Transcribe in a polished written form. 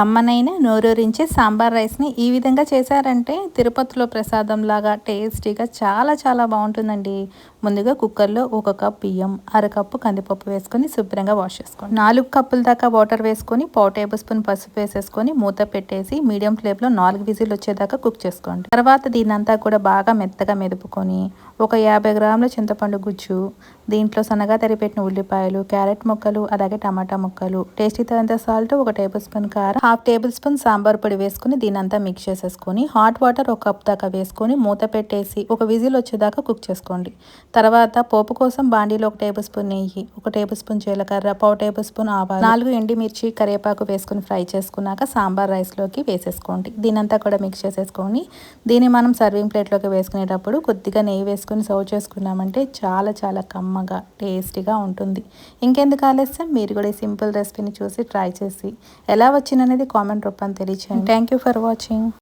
కమ్మనైన నోరూరించే సాంబార్ రైస్ని ఈ విధంగా చేశారంటే తిరుపతిలో ప్రసాదం లాగా టేస్టీగా చాలా చాలా బాగుంటుందండి. ముందుగా కుక్కర్లో 1 కప్ బియ్యం, అరకప్పు కందిపప్పు వేసుకొని శుభ్రంగా వాష్ చేసుకోండి. 4 కప్పుల దాకా వాటర్ వేసుకొని 1/4 టేబుల్ స్పూన్ పసుపు వేసేసుకొని మూత పెట్టేసి మీడియం ఫ్లేమ్లో 4 విజిల్ వచ్చేదాకా కుక్ చేసుకోండి. తర్వాత దీన్నంతా కూడా బాగా మెత్తగా మెదుపుకొని ఒక 50 గ్రాముల చింతపండు గుజ్జు, దీంట్లో సన్నగా తరిపెట్టిన ఉల్లిపాయలు, క్యారెట్ ముక్కలు, అలాగే టమాటా ముక్కలు, టేస్టీ తగినంత సాల్ట్, 1 టేబుల్ స్పూన్ కారం, 1/2 టేబుల్ స్పూన్ సాంబార్ పొడి వేసుకుని దీనంతా మిక్స్ చేసేసుకొని హాట్ వాటర్ 1 కప్ దాకా వేసుకొని మూత పెట్టేసి ఒక విజిల్ వచ్చేదాకా కుక్ చేసుకోండి. తర్వాత పోపు కోసం బాండీలో 1 టేబుల్ స్పూన్ నెయ్యి, 1 టేబుల్ స్పూన్ జీలకర్ర, 1/4 టేబుల్ స్పూన్ ఆవాలు, 4 ఎండుమిర్చి, కరివేపాకు వేసుకుని ఫ్రై చేసుకున్నాక సాంబార్ రైస్లోకి వేసేసుకోండి. దీనంతా కూడా మిక్స్ చేసేసుకొని దీన్ని మనం సర్వింగ్ ప్లేట్లోకి వేసుకునేటప్పుడు కొద్దిగా నెయ్యి వేసుకొని సర్వ్ చేసుకున్నామంటే చాలా చాలా కమ్మగా టేస్టీగా ఉంటుంది. ఇంకెందుకు ఆలస్యం, మీరు కూడా ఈ సింపుల్ రెసిపీని చూసి ట్రై చేసి ఎలా వచ్చిందనేది కామెంట్ రూపంలో తెలియచేయండి. Thank you for watching.